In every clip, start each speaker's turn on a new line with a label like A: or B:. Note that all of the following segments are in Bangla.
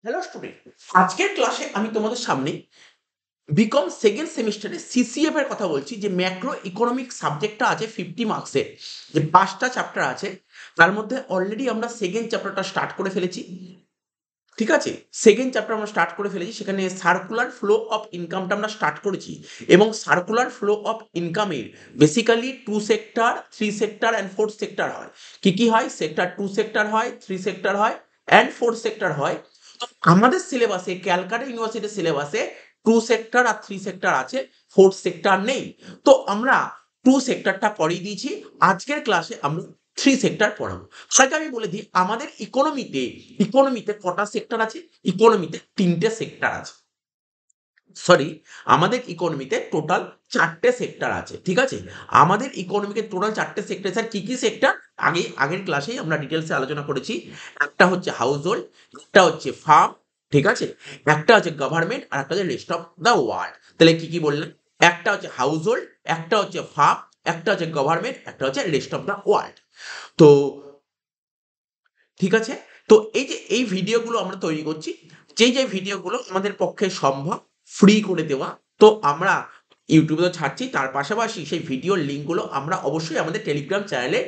A: হ্যালো স্টুডেন্ট, আজকের ক্লাসে আমি তোমাদের সামনে বিকম সেকেন্ড সেমিস্টারে সিসিএফ এর কথা বলছি। যে ম্যাক্রো ইকোনমিক সাবজেক্টটা আছে 50 মার্কসের, যে 5টা চ্যাপ্টার আছে, তার মধ্যে অলরেডি আমরা সেকেন্ড চ্যাপ্টারটা স্টার্ট করে ফেলেছি। ঠিক আছে, সেকেন্ড চ্যাপ্টার আমরা স্টার্ট করে ফেলেছি। সেখানে সার্কুলার ফ্লো অফ ইনকামটা আমরা স্টার্ট করেছি, এবং সার্কুলার ফ্লো অফ ইনকামের basically 2 sector, 3 sector and 4 sector হয়। কি কি হয়? সেক্টর 2 সেক্টর হয়, 3 সেক্টর হয় অ্যান্ড 4 সেক্টর হয়। তো আমাদের সিলেবাসে, ক্যালকাটা ইউনিভার্সিটির সিলেবাসে 2 সেক্টর আর 3 সেক্টর আছে, 4 সেক্টর নেই। তো আমরা 2 সেক্টরটা পড়িয়ে দিয়েছি। আজকের ক্লাসে আমরা 3 সেক্টর পড়াবো। সেটা আমি বলে দিই, আমাদের ইকোনমিতে কটা সেক্টর আছে? ইকোনমিতে 3টে সেক্টর আছে। সরি, আমাদের ইকোনমিতে টোটাল 4টে সেক্টর আছে। ঠিক আছে, আমাদের ইকোনমিকে টোটাল 4টে সেক্টর। স্যার কি কি সেক্টর? আগের ক্লাসেই আমরা ডিটেলসে আলোচনা করেছি। একটা হচ্ছে হাউস হোল্ড, একটা হচ্ছে ফার্ম, ঠিক আছে, একটা হচ্ছে গভর্নমেন্ট, আর একটা হচ্ছে রেস্ট অফ দ্য ওয়ার্ল্ড। তাহলে কি কি বললেন? একটা হচ্ছে হাউস হোল্ড, একটা হচ্ছে ফার্ম, একটা হচ্ছে গভর্নমেন্ট, একটা হচ্ছে রেস্ট অফ দ্য ওয়ার্ল্ড। তো ঠিক আছে, তো এই যে এই ভিডিওগুলো আমরা তৈরি করছি, যে ভিডিওগুলো আমাদের পক্ষে সম্ভব ফ্রি করে দেওয়া, তো আমরা ইউটিউবে তো ছাড়ছি, তার পাশাপাশি সেই ভিডিওর লিঙ্কগুলো আমরা অবশ্যই আমাদের টেলিগ্রাম চ্যানেলে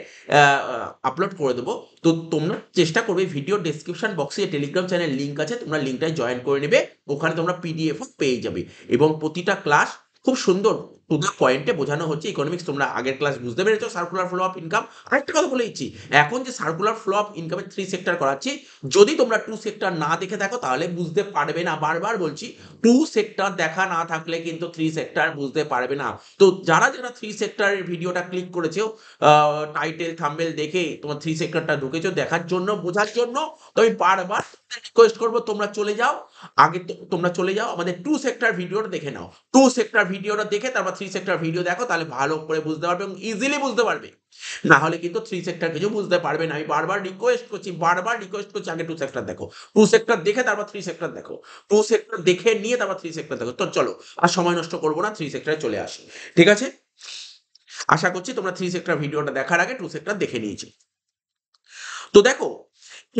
A: আপলোড করে দেবো। তো তোমরা চেষ্টা করবে ভিডিও ডেসক্রিপশন বক্সে যে টেলিগ্রাম চ্যানেল লিঙ্ক আছে, তোমরা লিঙ্কটায় জয়েন করে নেবে। ওখানে তোমরা পিডিএফও পেয়ে যাবে, এবং প্রতিটা ক্লাস খুব সুন্দর টু দ্য পয়েন্টে বোঝানো হচ্ছে। ইকোনমিক্স তোমরা আগের ক্লাস বুঝতে পেরেছো, সার্কুলার ফ্লো অফ ইনকাম। আরেকটা কথা বলে দিচ্ছি, এখন যে সার্কুলার ফ্লো অফ ইনকামের 3 সেক্টর করাচ্ছি, যদি তোমরা 2 সেক্টর না দেখে থাকো তাহলে বুঝতে পারবে না। বারবার বলছি, 2 সেক্টর দেখা না থাকলে কিন্তু 3 সেক্টর বুঝতে পারবে না। তো যারা 3 সেক্টরের ভিডিওটা ক্লিক করেছো, টাইটেল থাম্বনেল দেখে তোমার 3 সেক্টরটা ঢুকেছো দেখার জন্য, বোঝার জন্য, তো আমি বারবার রিকোয়েস্ট করবো তোমরা চলে যাও। তোমরা চলে যাও আমাদের 2 সেক্টর ভিডিওটা দেখে নাও। 2 সেক্টর ভিডিওটা দেখে তারপর 3 সেক্টর ভিডিও দেখো, তাহলে ভালো করে বুঝতে পারবে এবং ইজিলি বুঝতে পারবে। না হলে কিন্তু 3 সেক্টর কিছু বুঝতে পারবে না। আমি বারবার রিকোয়েস্ট করছি আগে 2 সেক্টর দেখো। 2 সেক্টর দেখে তারপর 3 সেক্টর দেখো। 2 সেক্টর দেখে নিয়ে তারপর 3 সেক্টর দেখো। তো চলো, আর সময় নষ্ট করব না, 3 সেক্টরে চলে আসি। ঠিক আছে? আশা করছি তোমরা 3 সেক্টর ভিডিওটা দেখার আগে 2 সেক্টর দেখে নিয়েছো। তো দেখো,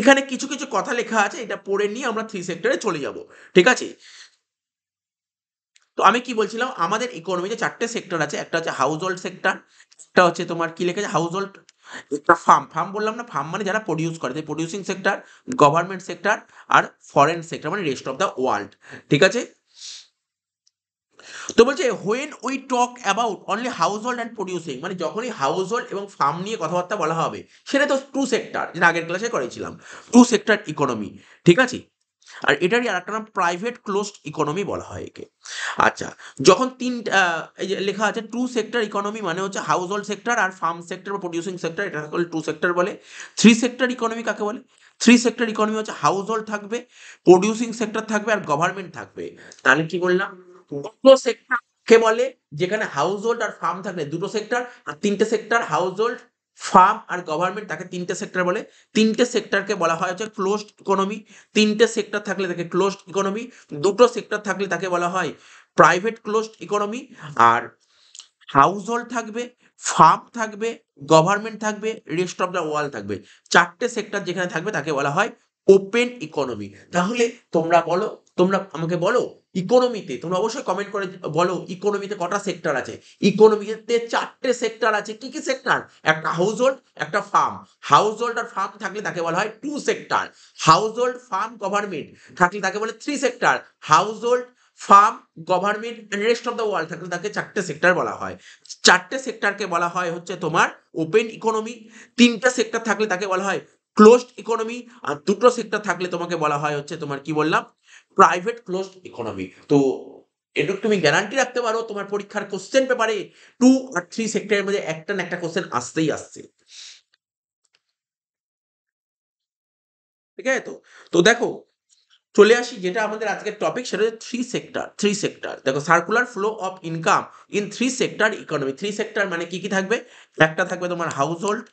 A: এখানে কিছু কিছু কথা লেখা আছে, এটা পড়ে নিয়ে আমরা 3 সেক্টরে চলে যাব। ঠিক আছে? তো আমি কি বলছিলাম, আমাদের ইকোনমিতে 4টে সেক্টর আছে। একটা হচ্ছে হাউস হোল্ড সেক্টর, একটা হচ্ছে তোমার কি লেখা আছে হাউস হোল্ড, একটা ফার্ম বললাম না, ফার্ম মানে যারা প্রডিউস করে, প্রডিউসিং সেক্টর, গভর্নমেন্ট সেক্টর, আর ফরেন সেক্টর মানে রেস্ট অফ দ্য ওয়ার্ল্ড। ঠিক আছে, তো বলছে when we talk about only house hold and producing, মানে যখনই হাউস হোল্ড এবং ফার্ম নিয়ে কথাবার্তা বলা হবে, সেটা তো 2 সেক্টর, যেটা আগের ক্লাসে করেছিলাম, 2 সেক্টর ইকোনমি। ঠিক আছে, আর এটারই আরেকটা নাম প্রাইভেট ক্লোজড ইকোনমি বলা হয় একে। আচ্ছা, যখন এই যে লেখা আছে 2 সেক্টর ইকোনমি, মানে হচ্ছে হাউস হোল্ড সেক্টর আর ফার্ম সেক্টর বা প্রডিউসিং সেক্টর, এটা হলো 2 সেক্টর বলে। 3 সেক্টর ইকোনমি কাকে বলে? 3 সেক্টর ইকোনমি হচ্ছে হাউস হোল্ড থাকবে, প্রডিউসিং সেক্টর থাকবে, আর গভর্নমেন্ট থাকবে। তাহলে কি বললাম, দুটো সেক্টর কে বলে? যেখানে হাউস হোল্ড আর ফার্ম থাকলে দুটো সেক্টর, আর 3টে সেক্টর হাউস হোল্ড, ফার্ম আর গভর্নমেন্ট, তাকে 3টে সেক্টর বলে। 3টে সেক্টরকে বলা হয় হচ্ছে ক্লোজড ইকোনমি। 3টে সেক্টর থাকলে তাকে ক্লোজড ইকোনমি, দুটো সেক্টর থাকলে তাকে বলা হয় প্রাইভেট ক্লোজড ইকোনমি। আর হাউস হোল্ড থাকবে, ফার্ম থাকবে, গভর্নমেন্ট থাকবে, রেস্ট অফ দ্য ওয়ার্ল্ড থাকবে। 4টে সেক্টর যেখানে থাকবে তাকে বলা হয় ওপেন ইকোনমি। তাহলে তোমরা বলো, তোমরা আমাকে বলো, ইকোনমিতে তোমরা অবশ্যই কমেন্ট করে বলো ইকোনমিতে কটা সেক্টর আছে। ইকোনমিতে 4টে সেক্টর আছে। কি কি সেক্টর? একটা হাউস হোল্ড, একটা ফার্ম। হাউস হোল্ড আর ফার্ম থাকলে তাকে বলা হয় 2 sector. House hold, farm, government থাকলে তাকে বলে 3 sector. House hold, farm, government, rest of the world থাকলে তাকে 4টে সেক্টর বলা হয়। 4টে সেক্টরকে বলা হয় হচ্ছে তোমার ওপেন ইকোনমি। 3টে সেক্টর থাকলে তাকে বলা হয় ক্লোজড ইকোনমি, আর দুটো সেক্টর থাকলে তোমাকে বলা হয় হচ্ছে তোমার কি বললাম, প্রাইভেট ক্লোজড ইকোনমি। তো এটুকু তুমি গ্যারান্টি রাখতে পারো, তোমার পরীক্ষার কোশ্চেন পেপারে 2 আর 3 সেক্টরের মধ্যে একটা না একটা কোশ্চেন আসতেই আসছে। ঠিক আছে? তো তো দেখো, চলে আসি যেটা আমাদের আজকের টপিক, সেটা হচ্ছে 3 সেক্টর। দেখো, circular flow of income in 3 sector economy. 3 sector মানে কি কি থাকবে? একটা থাকবে তোমার হাউস হোল্ড,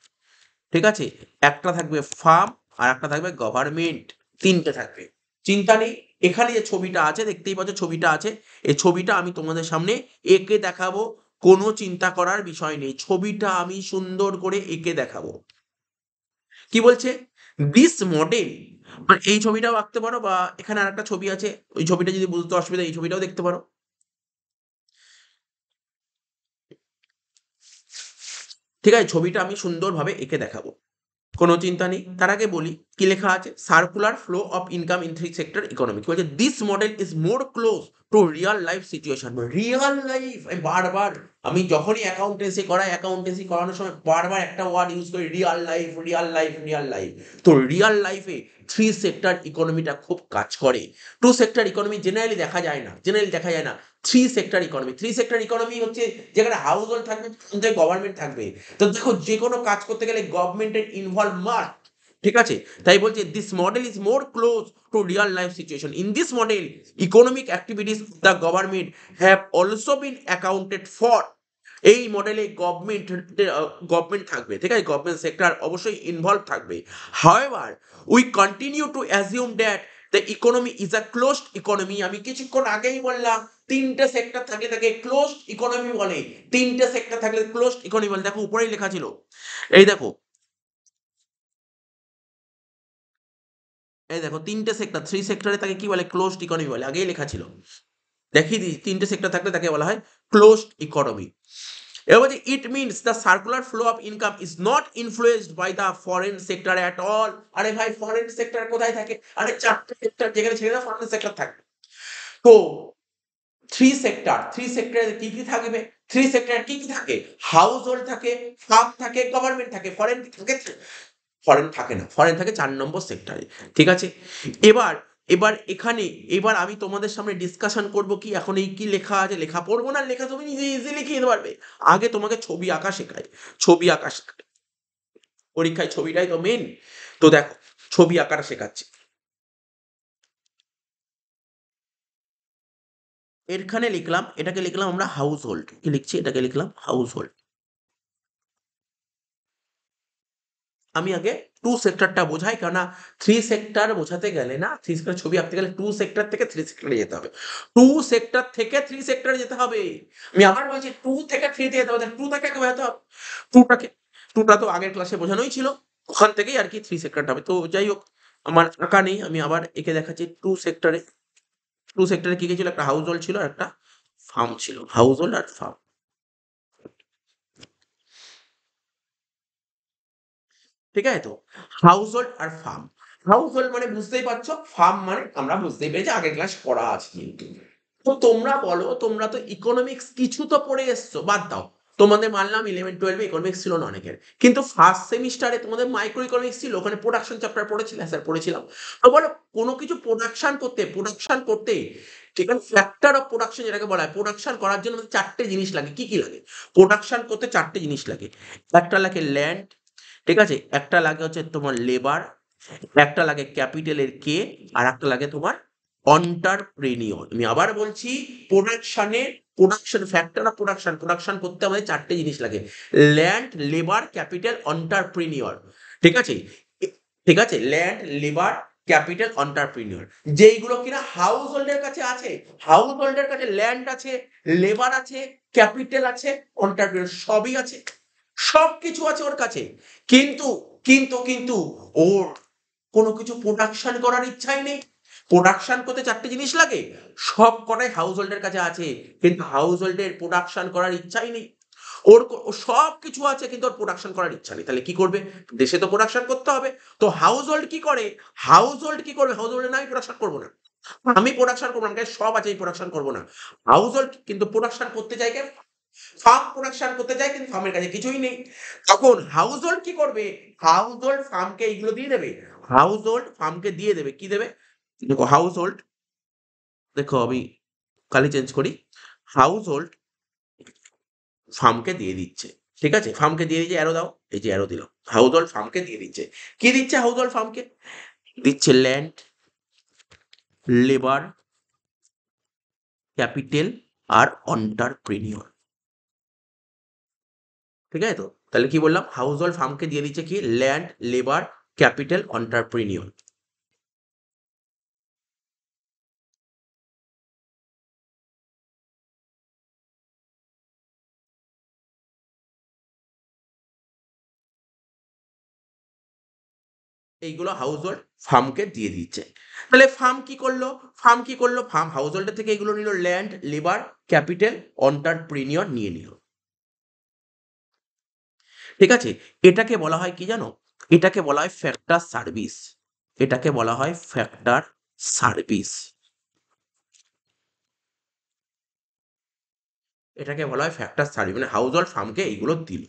A: ঠিক আছে, একটা থাকবে ফার্ম, আর একটা থাকবে গভর্নমেন্ট। 3টে থাকবে, চিন্তা নেই। এখানে যে ছবিটা আছে, দেখতেই পাচ্ছ ছবিটা আছে, এই ছবিটা আমি তোমাদের সামনে এঁকে দেখাবো। কোনো চিন্তা করার বিষয় নেই, ছবিটা আমি সুন্দর করে এঁকে দেখাবো। কি বলছে? দিস মডেল মানে এই ছবিটাও আঁকতে পারো, বা এখানে আরেকটা ছবি আছে, ওই ছবিটা যদি বুঝতে অসুবিধা এই ছবিটাও দেখতে পারো। ঠিক আছে, ছবিটা আমি সুন্দরভাবে এঁকে দেখাবো, কোনো চিন্তা নেই। তার আগে বলি কি লেখা আছে, circular flow of income in three sector economy বলছে this model is more close to real life situation. Real life, আমি বারবার, আমি যখনই অ্যাকাউন্টেন্সি করাই, অ্যাকাউন্টেন্সি করানোর সময় বারবার একটা ওয়ার্ড ইউজ করি, Real life, Real life, Real life. তো রিয়াল লাইফে থ্রি সেক্টর ইকোনমিটা খুব কাজ করে। টু সেক্টর ইকোনমি জেনারেলি দেখা যায় না, জেনারেলি দেখা যায় না। Three sector economy, three sector economy হচ্ছে যেখানে হাউস হোল্ড থাকবে, গভর্নমেন্ট থাকবে। তো দেখো যে কোনো কাজ করতে গেলে গভর্নমেন্টের ইনভলভ মাস্ট। ঠিক আছে, তাই বলছে this model is more close to real life situation. In this model economic activities the government have also been accounted for. এই মডেলে গভর্নমেন্ট থাকবে, ঠিক আছে, গভর্নমেন্ট সেক্টর অবশ্যই ইনভলভ থাকবে। However we continue to assume that the economy is a closed economy. আমি কিছুক্ষণ আগেই বললাম তিনটে সেক্টর থাকলে তাকে ক্লোজড ইকোনমি বলে। তিনটে সেক্টর থাকলে ক্লোজড ইকোনমি বলে, দেখো উপরেই লেখা ছিল, এই দেখো, এই দেখো তিনটে সেক্টর, থ্রি সেক্টরে তাকে কি বলে, ক্লোজড ইকোনমি বলে, আগেই লেখা ছিল। দেখিয়ে দিই, তিনটে সেক্টর থাকলে তাকে বলা হয় ক্লোজড ইকোনমি। এবার বলছে it means the circular flow of income is not influenced by the foreign sector at all. আরে ভাই ফরেন সেক্টর কোথায় থাকে, আরে চারটে সেক্টর যেখানে ছেড়ে দাও ফরেন সেক্টর থাকে। তো থ্রি সেক্টর, থ্রি সেক্টরে কি কি থাকবে, থ্রি সেক্টরে কি কি থাকে, হাউস হোল্ড থাকে, ফার্ম থাকে, গভর্নমেন্ট থাকে, ফরেন থাকে, ফরেন থাকে না, ফরেন থাকে 4 নম্বর সেক্টরে। ঠিক আছে, এবার এবার এখানে, এবার আমি তোমাদের সামনে ডিসকাশন করব কি, এখন এই কি লেখা আছে, লেখা পড়বো না, লেখা তুমি নিজে ইজিলি লিখে নিতে পারবে। আগে তোমাকে ছবি আঁকা শেখায়, ছবি আঁকা শেখায়, পরীক্ষায় ছবিটাই তো মেন। তো দেখো ছবি আঁকাটা শেখাচ্ছি। এখানে লিখলাম, এটাকে লিখলাম আমরা হাউস হোল্ড, কি লিখছি, এটাকে লিখলাম হাউস হোল্ড। আমি আগে টু সেক্টরটা বোঝাই, কেননা থ্রি সেক্টর বোঝাতে গেলে না, থ্রি সেক্টর ছবি আঁকতে গেলে টু সেক্টর থেকে থ্রি সেক্টরে যেতে হবে, টু সেক্টর থেকে থ্রি সেক্টরে যেতে হবে। আমি আবার বলছি টু থেকে থ্রিতে যেতে হবে, টু থেকে বোঝাতে হবে, টুটাকে, টুটা তো আগের ক্লাসে বোঝানোই ছিল, ওখান থেকেই আর কি থ্রি সেক্টরটা হবে। তো যাই হোক, আমার আঁকা নেই, আমি আবার একে দেখাচ্ছি টু সেক্টরে। টু সেক্টরে কি কি ছিল, একটা হাউস হোল্ড ছিল আর একটা ফার্ম ছিল, হাউস হোল্ড আর ফার্ম। ঠিক আছে, তো হাউস হোল্ড আর ফার্ম, হাউস হোল্ড মানে বুঝতেই পারছো, ফার্ম মানে আমরা বুঝতেই পেরেছি, আগের ক্লাস পড়া আছে কিন্তু। তো তোমরা বলো, তোমরা তো ইকোনমিক্স কিছু তো পড়ে এসছো, বাদ দাও, তোমাদের মানলাম 11-12 ইকোনমিক্স ছিল না অনেকের, কিন্তু ফার্স্ট সেমিস্টারে তোমাদের মাইক্রো ইকোনমিক্স ছিল, ওখানে প্রোডাকশন চ্যাপ্টার পড়েছিলে, হ্যাঁ স্যার পড়েছিলাম। তো বলো কোনো কিছু প্রোডাকশন করতে, প্রোডাকশন করতে, ঠিক আছে, ফ্যাক্টর অফ প্রোডাকশন যেটাকে বলা হয়, প্রোডাকশন করার জন্য আমাদের চারটে জিনিস লাগে, কি কি লাগে, প্রোডাকশন করতে চারটে জিনিস লাগে। একটা লাগে ল্যান্ড, ঠিক আছে, একটা লাগে হচ্ছে তোমার লেবার, একটা লাগে ক্যাপিটালের কে, আর একটা লাগে তোমার অন্টারপ্রেনিওর। আমি আবার বলছি, প্রোডাকশনে, production factor of production, production করতে আমাদের চারটে জিনিস লাগে, ল্যান্ড, লেবার, ক্যাপিটাল, অন্টারপ্রেনিওর। ঠিক আছে, ঠিক আছে, ল্যান্ড, লেবার, ক্যাপিটাল, অন্টারপ্রেনিওর, যেইগুলো কিনা হাউস হোল্ডের কাছে আছে, হাউস হোল্ডের কাছে ল্যান্ড আছে, লেবার আছে, ক্যাপিটাল আছে, অন্টারপ্রেনিওর সবই আছে, সবকিছু আছে ওর কাছে। কিন্তু কিন্তু ওর কোনো কিছু প্রোডাকশন করার ইচ্ছাই নেই। প্রোডাকশন করতে চারটে জিনিস লাগে, সব কটাই হাউস হোল্ডের কাছে আছে, কিন্তু হাউস হোল্ডের প্রোডাকশন করার ইচ্ছাই নেই। ওর সব কিছু আছে কিন্তু ওর প্রোডাকশন করার ইচ্ছা নেই, তাহলে কি করবে, দেশে তো প্রোডাকশন করতে হবে। তো হাউস হোল্ড কি করে, হাউস হোল্ড কি করবে, হাউস হোল্ডে না আমি প্রোডাকশন করবো না, আমি প্রোডাকশন করবো না, সব আছে এই প্রোডাকশন করবো না। হাউস হোল্ড কিন্তু প্রোডাকশন করতে চাই, ফার্ম প্রোডাকশন করতে যায় কিন্তু ফার্মের কাছে কিছুই নেই। তখন হাউস হোল্ড কি করবে, হাউস হোল্ড ফার্মকে এইগুলো দিয়ে দেবে, হাউস হোল্ড ফার্মকে দিয়ে দেবে, কি দেবে, দেখো হাউস হোল্ড, দেখো আমি কালি চেঞ্জ করি, হাউস হোল্ড ফার্মকে দিয়ে দিচ্ছে, ঠিক আছে, ফার্মকে দিয়ে দিচ্ছে, অ্যারো দাও, এই যে অ্যারো দিলাম, হাউস হোল্ড ফার্মকে দিয়ে দিচ্ছে, কি দিচ্ছে হাউস হোল্ড ফার্মকে, দিচ্ছে ল্যান্ড, লেবার, ক্যাপিটাল, আর অন্টারপ্রেনিওর। ঠিক আছে, তো তাহলে কি বললাম, হাউস হোল্ড ফার্মকে দিয়ে দিচ্ছে কি, ল্যান্ড, লেবার, ক্যাপিটাল, অন্টারপ্রেনিওর। এইগুলো হাউস হোল্ড ফার্মকে দিয়ে দিচ্ছে। তাহলে ফার্ম হাউস হোল্ডের থেকে এগুলো নিল, ল্যান্ড, লেবার, ক্যাপিটাল, অন্টারপ্রিনিয়র নিয়ে নিল। ঠিক আছে? এটাকে বলা হয় কি জানো? এটাকে বলা হয় ফ্যাক্টর সার্ভিস। এটাকে বলা হয় ফ্যাক্টর সার্ভিস। এটাকে বলা হয় ফ্যাক্টর সার্ভিস, মানে হাউস হোল্ড ফার্মকে এইগুলো দিল।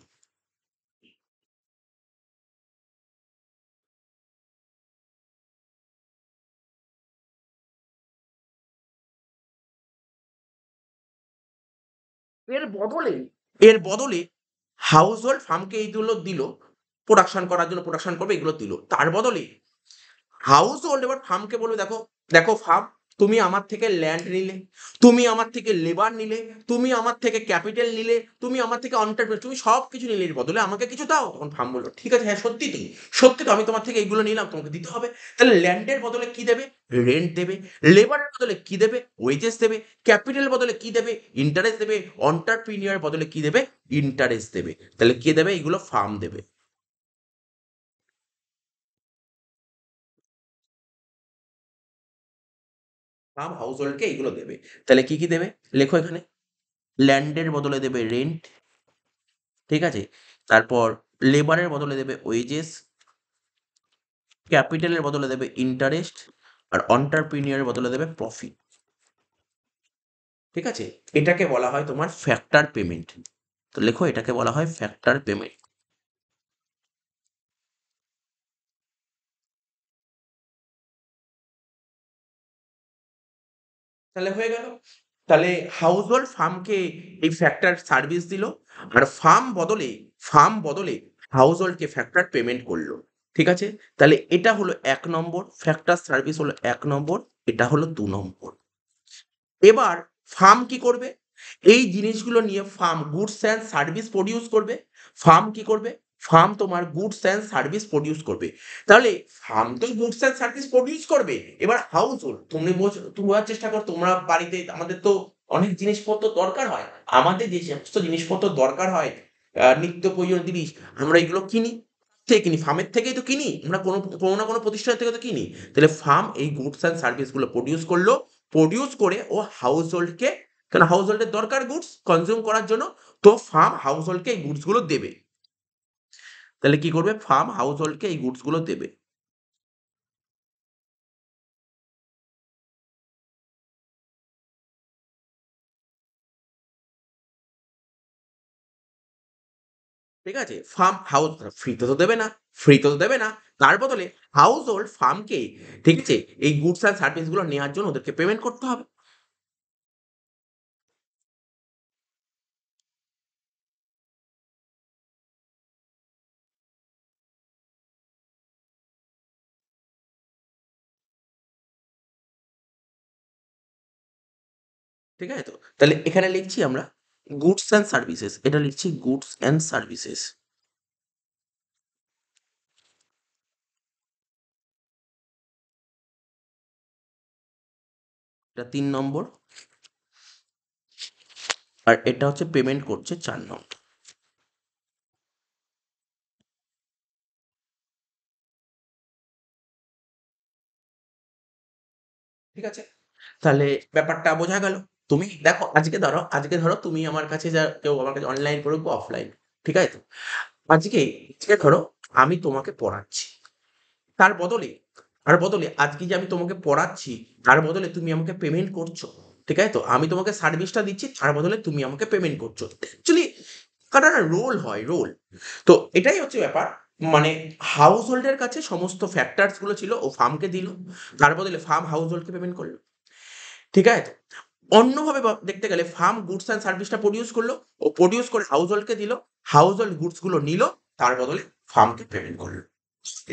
A: এর বদলে এর বদলে হাউস হোল্ড ফার্মকে এইগুলো দিল, প্রোডাকশন করার জন্য, প্রোডাকশন করবে এগুলো দিল। তার বদলে হাউস হোল্ড এবার ফার্মকে বলবে, দেখো দেখো ফার্ম, তুমি আমার থেকে ল্যান্ড নিলে, তুমি আমার থেকে লেবার নিলে, তুমি আমার থেকে ক্যাপিটাল নিলে, তুমি আমার থেকে অন্টারপ্রেনার, তুমি সব কিছু নিলে, এর বদলে আমাকে কিছু দাও। তখন ফার্ম বললো, ঠিক আছে, হ্যাঁ সত্যি তো, সত্যি তো, আমি তোমার থেকে এইগুলো নিলাম, তোমাকে দিতে হবে। তাহলে ল্যান্ডের বদলে কি দেবে? রেন্ট দেবে। লেবারের বদলে কি দেবে? ওয়েজেস দেবে। ক্যাপিটাল বদলে কি দেবে? ইন্টারেস্ট দেবে। অন্টারপ্রিনিয়র বদলে কি দেবে? ইন্টারেস্ট দেবে। তাহলে কে দেবে? এইগুলো ফার্ম দেবে। ফার্ম হাউস হোল্ডকে এইগুলো দেবে। তাহলে কি কি দেবে? লেখো এখানে। ল্যান্ডের বদলে দেবে রেন্ট, ঠিক আছে? তারপর লেবারের বদলে দেবে ওয়েজেস, ক্যাপিটালের বদলে দেবে ইন্টারেস্ট, আর অন্টারপ্রিনিয়রের বদলে দেবে প্রফিট। ঠিক আছে? এটাকে বলা হয় তোমার ফ্যাক্টর পেমেন্ট। তো লেখো, এটাকে বলা হয় ফ্যাক্টর পেমেন্ট। তাহলে হয়ে গেল। তাহলে হাউস হোল্ড ফার্মকে এই ফ্যাক্টর সার্ভিস দিল, আর ফার্ম বদলে হাউস হোল্ডকে ফ্যাক্টর পেমেন্ট করলো। ঠিক আছে? তাহলে এটা হলো ১ নম্বর, ফ্যাক্টর সার্ভিস হলো ১ নম্বর, এটা হলো ২ নম্বর। এবার ফার্ম কি করবে? এই জিনিসগুলো নিয়ে farm goods and service produce করবে। ফার্ম কি করবে? ফার্ম তোমার গুডস অ্যান্ড সার্ভিস প্রডিউস করবে। তাহলে ফার্ম তো গুডস অ্যান্ড সার্ভিস প্রডিউস করবে। এবার হাউস হোল্ড, তুমি বোঝার চেষ্টা করো, তোমরা বাড়িতে, আমাদের তো অনেক জিনিসপত্র দরকার হয়। আমাদের যে সমস্ত জিনিসপত্র দরকার হয়, নিত্য প্রয়োজনীয় জিনিস, আমরা এগুলো কিনি। থেকে কিনি, ফার্মের থেকেই তো কিনি। আমরা কোনো না কোনো প্রতিষ্ঠান থেকে তো কিনি। তাহলে ফার্ম এই গুডস অ্যান্ড সার্ভিস গুলো প্রডিউস করলো। প্রডিউস করে ও হাউস হোল্ডকে, কারণ হাউস হোল্ডের দরকার গুডস কনজিউম করার জন্য, তো ফার্ম হাউস হোল্ডকে এই গুডস গুলো দেবে। তাহলে কি করবে? ফার্ম হাউস হোল্ডকে এই গুডস গুলো দেবে। ঠিক আছে? ফার্ম হাউস ফ্রিতে তো দেবে না, ফ্রিতে তো দেবে না। তার বদলে হাউস হোল্ড ফার্মকে, ঠিক আছে, এই গুডস অ্যান্ড সার্ভিস গুলো নেওয়ার জন্য ওদেরকে পেমেন্ট করতে হবে। ঠিক আছে তো? তাহলে এখানে লিখছি আমরা গুডস অ্যান্ড সার্ভিসেস, এটা লিখছি গুডস অ্যান্ড সার্ভিসেস। এটা ৩ নম্বর, আর এটা হচ্ছে পেমেন্ট করছে ৪ নম্বর। ঠিক আছে? তাহলে ব্যাপারটা বোঝা গেল। তুমি দেখো, আজকে ধরো তুমি আমার কাছে, কেউ আমার কাছে অনলাইন পড়ুক বা অফলাইন, ঠিক আছে তো? আজকে ধরো আমি তোমাকে পড়াচ্ছি। তার বদলে আজকে যে আমি তোমাকে পড়াচ্ছি, তার বদলে তুমি আমাকে পেমেন্ট করছো। ঠিক আছে তো? আমি তোমাকে সার্ভিসটা দিচ্ছি, তার বদলে তুমি আমাকে পেমেন্ট করছো। অ্যাকচুয়ালি কাটা না, রোল হয়, রোল। তো এটাই হচ্ছে ব্যাপার। মানে হাউস হোল্ডের কাছে সমস্ত ফ্যাক্টরস গুলো ছিল, ও ফার্মকে দিল। তার বদলে ফার্ম হাউস হোল্ডকে পেমেন্ট করলো। ঠিক আছে? অন্যভাবে দেখতে গেলে ফার্ম গুডস অ্যান্ড সার্ভিসটা প্রডিউস করলো, ও প্রডিউস করে হাউস হোল্ডকে দিল। হাউস হোল্ড গুডস গুলো নিল, তার বদলে ফার্মকে পেমেন্ট করলো।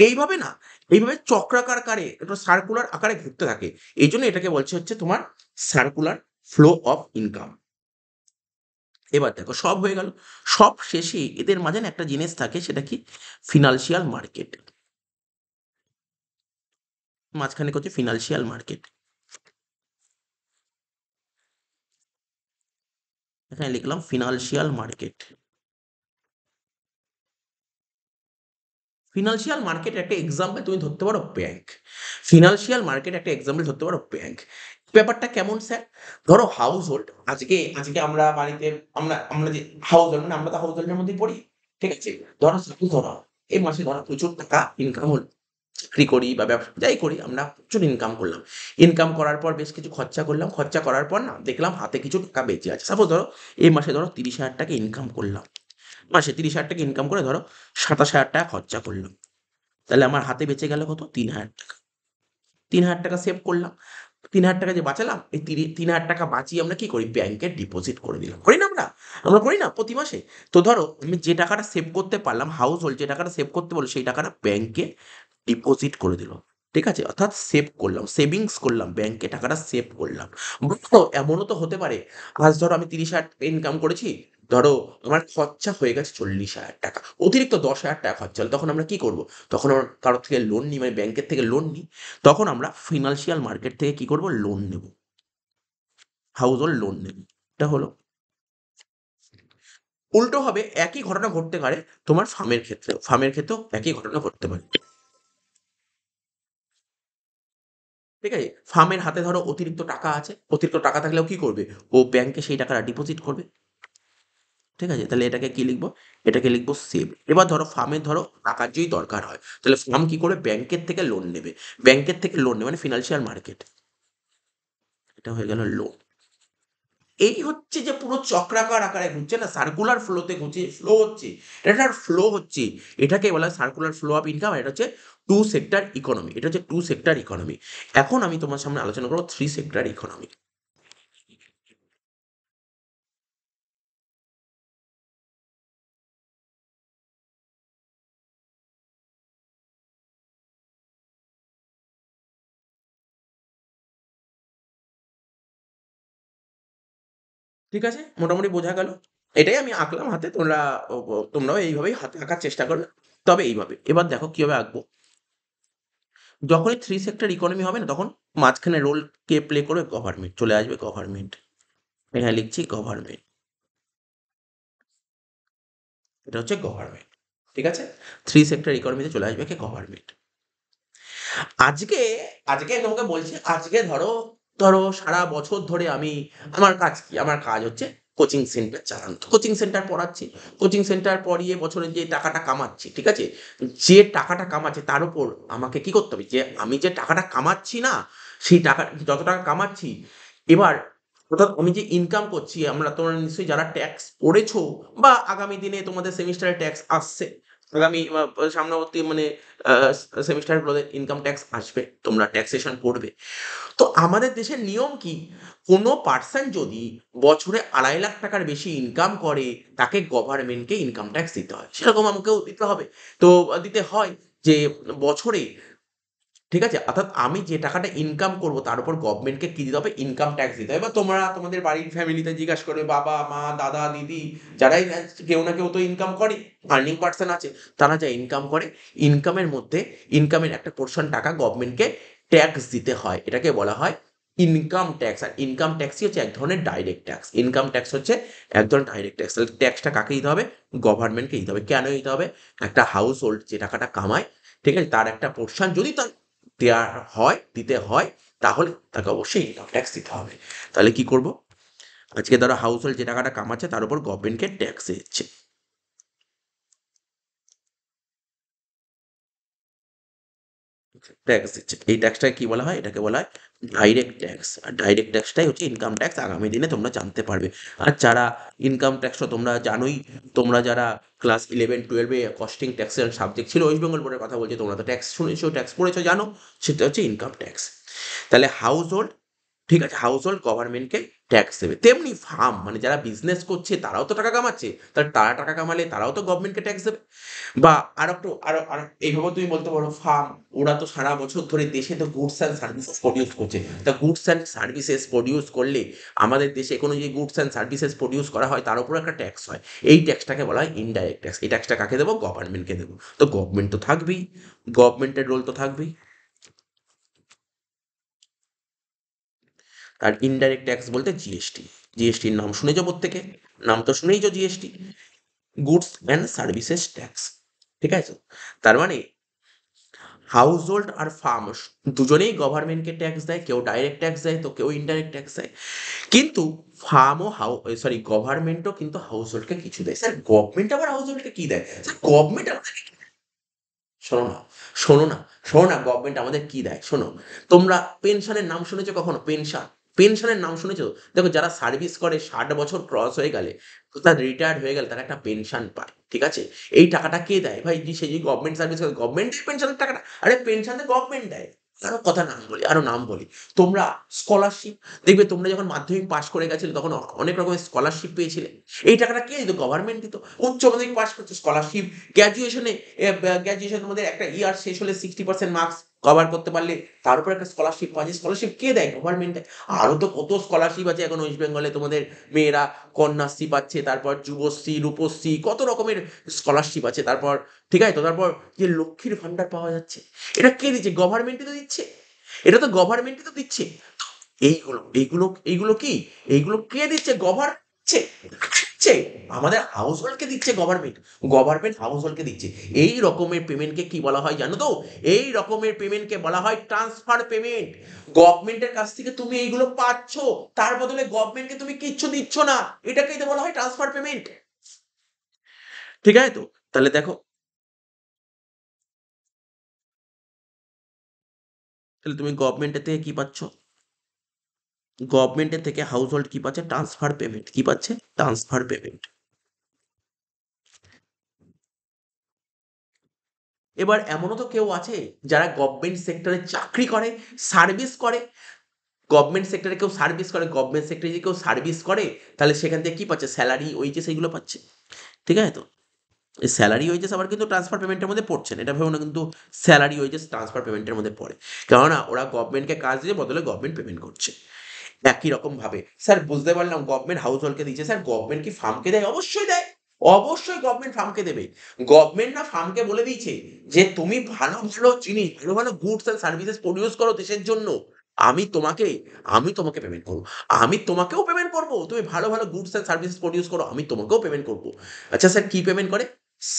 A: এইভাবে না, এইভাবে চক্রাকার আকারে, একটা সার্কুলার আকারে ঘুরতে থাকে। এই জন্য এটাকে বলছে হচ্ছে তোমার সার্কুলার ফ্লো অফ ইনকাম। এবার দেখো, সব হয়ে গেল। সব শেষে এদের মাঝে না একটা জিনিস থাকে, সেটা কি? Financial market. মাঝখানে হচ্ছে ফিনান্সিয়াল মার্কেট। এখানে লিখলাম ফিনান্সিয়াল মার্কেট। ফিনান্সিয়াল মার্কেট একটা এক্সাম্পল তুমি ধরতে পারো ব্যাংক। ফিনান্সিয়াল মার্কেট একটা এক্সাম্পল ধরতে পারো ব্যাংক। ব্যাপারটা কেমন স্যার? ধরো হাউস হোল্ড, আজকে আজকে আমরা বাড়িতে, আমরা আমরা যে হাউস হোল্ড, মানে আমরা তো হাউস হোল্ডের মধ্যেই পড়ি। ঠিক আছে? ধরো সাপোজ ধরো এই মাসে ধরো প্রচুর টাকা ইনকাম হলো। চাকরি করি বা ব্যবসা যাই করি, আমরা প্রচুর ইনকাম করলাম। ইনকাম করার পর বেশ কিছু খরচা করলাম। খরচা করার পর না দেখলাম হাতে কিছু টাকা বেঁচে আছে। সাপোজ ধরো এই মাসে ধরো ৩০,০০০ টাকা ইনকাম করলাম। মাসে ৩০,০০০ টাকা ইনকাম করে ধরো ২৭,০০০ টাকা খরচা করলাম। তাহলে আমার হাতে বেঁচে গেল কত? ৩,০০০ টাকা। ৩,০০০ টাকা সেভ করলাম। ৩,০০০ টাকা যে বাঁচালাম, এই ৩,০০০ টাকা বাঁচিয়ে আমরা কি করি? ব্যাংকে ডিপোজিট করে দিলাম। করি না আমরা? আমরা করি না প্রতি মাসে? তো ধরো আমি যে টাকাটা সেভ করতে পারলাম, হাউস হোল্ড যে টাকাটা সেভ করতে পারলো সেই টাকাটা ব্যাংকে ডিপোজিট করে দিল। ঠিক আছে? অর্থাৎ সেভ করলাম, সেভিংস করলাম, ব্যাংকে টাকাটা সেভ করলাম। ধরো এমনও তো হতে পারে, আজ ধরো আমি ৩০,০০০ ইনকাম করেছি, ধরো আমার খরচা হয়ে গেছে ৪০,০০০ টাকা। অতিরিক্ত ১০,০০০ টাকা খরচা হলো। তখন আমরা কি করব? তখন আমরা কারো থেকে লোন নিই, মানে ব্যাংকের থেকে লোন নিই। তখন আমরা ফিনান্সিয়াল মার্কেট থেকে কি করব? লোন নেব। হাউস হোল্ড লোন নেব। এটা হলো। উল্টোভাবে একই ঘটনা ঘটতে পারে তোমার ফার্মের ক্ষেত্রেও। ফার্মের ক্ষেত্রেও একই ঘটনা ঘটতে পারে। ঠিক আছে? ফার্মের হাতে ধরো অতিরিক্ত টাকা আছে। অতিরিক্ত টাকা থাকলেও কি করবে? ও ব্যাংকে সেই টাকাটা ডিপোজিট করবে। ঠিক আছে? তাহলে এটাকে কি লিখব? এটাকে লিখব সেভ। এবার ধরো ফার্মের ধরো টাকার যদি দরকার হয়, তাহলে ফার্ম কি করবে? ব্যাংকের থেকে লোন নেবে। ব্যাংকের থেকে লোন নেবে মানে ফিনান্সিয়াল মার্কেট। এটা হয়ে গেল লোন। এই হচ্ছে যে পুরো চক্রাকার আকারে ঘুরছে না, সার্কুলার ফ্লোতে ঘুরছে, ফ্লো হচ্ছে। এটার ফ্লো হচ্ছে। এটাকে বলা হয় সার্কুলার ফ্লো অফ ইনকাম। এটা হচ্ছে টু সেক্টর ইকোনমি। এটা হচ্ছে টু সেক্টর ইকোনমি। এখন আমি তোমার সামনে আলোচনা করব থ্রি সেক্টর ইকোনমি। ঠিক আছে? মোটামুটি বোঝা গেল। এটাই আমি আঁকলাম হাতে। তোমরাও এইভাবেই হাতে আঁকার চেষ্টা করবে। তবে এইভাবে। এবার দেখো কিভাবে আঁকবো। যখনই থ্রি সেক্টর ইকোনমি হবে না, তখন মাঝখানে রোল কে প্লে করবে? গভর্নমেন্ট। চলে আসবে গভর্নমেন্ট। এখানে লিখছি গভর্নমেন্ট। এটা হচ্ছে গভর্নমেন্ট। ঠিক আছে? থ্রি সেক্টর ইকোনমিতে চলে আসবে কে? গভর্নমেন্ট। আজকে, আজকে তোমাকে বলছি, আজকে ধরো সারা বছর ধরে আমি, আমার কাজ কি? আমার কাজ হচ্ছে কোচিং সেন্টার চালানো। তো কোচিং সেন্টার পড়াচ্ছি। কোচিং সেন্টার পড়িয়ে বছরে যে টাকাটা কামাচ্ছি, ঠিক আছে? যে টাকাটা কামাচ্ছে তার উপর আমাকে কি করতে হবে? যে আমি যে টাকাটা কামাচ্ছি না, সেই টাকা, যত টাকা কামাচ্ছি, এবার অর্থাৎ আমি যে ইনকাম করছি, তোমরা নিশ্চয়ই যারা ট্যাক্স পড়েছো বা আগামী দিনে তোমাদের সেমিস্টারে ট্যাক্স আসছে। আগামী সামনাবর্তী মানে আ সেমিস্টারগুলোতে ইনকাম ট্যাক্স আসবে। তোমরা ট্যাক্সেশন পড়বে। তো আমাদের দেশের নিয়ম কি? কোনো পারসন যদি বছরে ২.৫ লাখ টাকার বেশি ইনকাম করে, তাকে গভর্নমেন্টকে ইনকাম ট্যাক্স দিতে হয়। সেরকম আমাকেও দিতে হবে। তো দিতে হয় যে বছরে, ঠিক আছে? অর্থাৎ আমি যে টাকাটা ইনকাম করব তার উপর গভর্নমেন্টকে কি দিতে হবে? ইনকাম ট্যাক্স দিতে হবে। এবার তোমরা তোমাদের বাড়ির ফ্যামিলিতে জিজ্ঞাসা করবে, বাবা, মা, দাদা, দিদি, যারাই কেউ না কেউ তো ইনকাম করে, আর্নিং পারসন আছে। তারা যা ইনকাম করে, ইনকামের মধ্যে ইনকামের একটা পোরশন টাকা গভর্নমেন্টকে ট্যাক্স দিতে হয়। এটাকে বলা হয় ইনকাম ট্যাক্স। আর ইনকাম ট্যাক্সই হচ্ছে এক ধরনের ডাইরেক্ট ট্যাক্স। ইনকাম ট্যাক্স হচ্ছে এক ধরনের ডাইরেক্ট ট্যাক্স। তাহলে ট্যাক্সটা কাকে দিতে হবে? গভর্নমেন্টকে দিতে হবে। কেন দিতে হবে? একটা হাউস হোল্ড যে টাকাটা কামায়, ঠিক আছে? তার একটা পোরশন যদি তার দেয়া হয়, দিতে হয়, তাহলে তাকে অবশ্যই ইনকাম ট্যাক্স দিতে হবে। তাহলে কি করব? আজকে ধরো হাউস হোল্ড যে টাকাটা কামাচ্ছে তার উপর গভর্নমেন্টকে ট্যাক্স দিচ্ছে। ট্যাক্স দিচ্ছে। এই ট্যাক্সটাকে কি বলা হয়? এটাকে বলা হয় ডাইরেক্ট ট্যাক্স। আর ডাইরেক্ট ট্যাক্সটাই হচ্ছে ইনকাম ট্যাক্স। আগামী দিনে তোমরা জানতে পারবে। আর যারা ইনকাম ট্যাক্স তো তোমরা জানোই, তোমরা যারা ক্লাস 11-12 এ কস্টিং ট্যাক্সের সাবজেক্ট ছিল, ওয়েস্ট বেঙ্গল বোর্ডের কথা বলছি, তোমরা তো ট্যাক্স শুনেছো, ট্যাক্স পড়েছো, জানো। সেটা হচ্ছে ইনকাম ট্যাক্স। তাহলে হাউস হোল্ড, ঠিক আছে? হাউস হোল্ড গভর্নমেন্টকে ট্যাক্স দেবে। তেমনি ফার্ম, মানে যারা বিজনেস করছে তারাও তো টাকা কামাচ্ছে। তাহলে তারা টাকা কামালে তারাও তো গভর্নমেন্টকে ট্যাক্স দেবে। বা আরেকটু আরো এইভাবেও তুমি বলতে পারো ফার্ম, ওরা তো সারা বছর ধরে দেশে তো গুডস অ্যান্ড সার্ভিসেস প্রডিউস করছে। তা গুডস অ্যান্ড সার্ভিসেস প্রডিউস করলে আমাদের দেশে কোনো যে গুডস অ্যান্ড সার্ভিসেস প্রডিউস করা হয় তার উপর একটা ট্যাক্স হয়। এই ট্যাক্সটাকে বলা হয় ইনডাইরেক্ট ট্যাক্স। এই ট্যাক্সটা কাকে দেবো? গভর্নমেন্টকে দেবো। তো গভর্নমেন্ট তো থাকবেই, গভর্নমেন্টের রোল তো থাকবেই। আর ইনডাইরেক্ট ট্যাক্স বলতে জিএসটি। জিএসটির নাম শুনেছো প্রত্যেকে? নাম তো শুনেইছো GST. Goods and services tax. ঠিক আছে? তার মানে হাউস হোল্ড আর ফার্ম দুজনেই গভর্নমেন্টকে ট্যাক্স দেয়, কেউ ডাইরেক্ট ট্যাক্স দেয় তো কেউ ইনডাইরেক্ট ট্যাক্স দেয়। কিন্তু ফার্মও গভর্নমেন্টও কিন্তু হাউস হোল্ডকে কিছু দেয়। স্যার গভর্নমেন্ট আবার হাউস হোল্ডকে কি দেয়? স্যার গভর্নমেন্ট আমাদের শোনো না, শোনো না, শোনো না গভর্নমেন্ট আমাদের কি দেয় শোনো। তোমরা পেনশনের নাম শুনেছো কখনো? পেনশনের নাম শুনেছো? দেখো যারা সার্ভিস করে 60 বছর ক্রস হয়ে গেলে, তার রিটায়ার্ড হয়ে গেলে তারা একটা পেনশন পায়, ঠিক আছে? এই টাকাটা কে দেয় ভাই? যে সে যে গভর্নমেন্ট সার্ভিস করে গভর্নমেন্ট দেয় পেনশনের টাকাটা। আরে পেনশন তো গভর্নমেন্ট দেয়। আরো কথা নাম বলি, আরো নাম বলি। তোমরা স্কলারশিপ দেখবে, তোমরা যখন মাধ্যমিক পাস করে গেছিলে তখন অনেক রকমের স্কলারশিপ পেয়েছিলে। এই টাকাটা কে দিত? গভর্নমেন্ট দিত। উচ্চ মাধ্যমিক পাস করছো স্কলারশিপ, গ্র্যাজুয়েশনে গ্র্যাজুয়েশনের মধ্যে একটা ইয়ার শেষ হলে 60% মার্কস কভার করতে পারলে তার উপর একটা স্কলারশিপ পাওয়া যায়। স্কলারশিপ কে দেয়? গভর্নমেন্ট দেয়। আরো তো কত স্কলারশিপ আছে এখন ওয়েস্ট বেঙ্গলে, তোমাদের মেয়েরা কন্যাশ্রী পাচ্ছে, তারপর যুবশ্রী, রূপশ্রী, কত রকমের স্কলারশিপ আছে। তারপর ঠিক আছে তো, তারপর যে লক্ষ্মীর ভান্ডার পাওয়া যাচ্ছে, এটা কে দিচ্ছে? গভর্নমেন্টই তো দিচ্ছে। এটা তো গভর্নমেন্টই তো দিচ্ছে। এইগুলো কি? এইগুলো কে দিচ্ছে? দিচ্ছে। আমাদের হাউস হোল্ডকে দিচ্ছে গভর্নমেন্ট। গভর্নমেন্ট হাউস হোল্ডকে দিচ্ছে। এই রকমের পেমেন্টকে কি বলা হয় জানো তো? এই রকমের পেমেন্টকে বলা হয় ট্রান্সফার পেমেন্ট। গভর্নমেন্টের কাছ থেকে তুমি এইগুলো পাচ্ছ, তার বদলে গভর্নমেন্টকে তুমি কিচ্ছু দিচ্ছ না। এটাকেই তো বলা হয় ট্রান্সফার পেমেন্ট। ঠিক আছে তো? তাহলে দেখো, তাহলে তুমি গভর্নমেন্টের থেকে কি পাচ্ছ? গভর্নমেন্টের থেকে হাউস হোল্ড কি পাচ্ছে? Transfer payment. কি পাচ্ছে? Transfer payment. এবার এমনও তো কেউ আছে যারা গভর্নমেন্ট সেক্টরে চাকরি করে, সার্ভিস করে। গভর্নমেন্ট সেক্টরে কেউ সার্ভিস করে, গভর্নমেন্ট সেক্টরে যদি কেউ সার্ভিস করে, তাহলে সেখান থেকে কি পাচ্ছে? স্যালারি, ওয়েজেস এগুলো পাচ্ছে। ঠিক আছে তো? এই স্যালারি ওয়েজেস আবার কিন্তু ট্রান্সফার পেমেন্টের মধ্যে পড়ছে না, এটা ভেবো না কিন্তু। স্যালারি ওয়েজেস ট্রান্সফার পেমেন্টের মধ্যে পড়ে। কেননা ওরা গভর্নমেন্টকে কাজ দিয়ে বদলে গভর্নমেন্ট পেমেন্ট করছে। একই রকম ভাবে স্যার বুঝতে পারলাম গভর্নমেন্ট হাউস হোল্ডকে দিচ্ছে। স্যার গভর্নমেন্ট কি ফার্মকে দেয়? অবশ্যই দেয়। অবশ্যই গভর্নমেন্ট ফার্মকে দেবে। গভর্নমেন্ট না ফার্মকে বলে দিয়েছে যে তুমি ভালো ভালো জিনিস, ভালো ভালো গুডস এন্ড সার্ভিসেস প্রডিউস করো দেশের জন্য, আমি তোমাকে আমি তোমাকে পেমেন্ট করবো। আমি তোমাকেও পেমেন্ট করবো। তুমি ভালো ভালো গুডস এন্ড সার্ভিসেস প্রডিউস করো, আমি তোমাকেও পেমেন্ট করবো। আচ্ছা স্যার কি পেমেন্ট করে?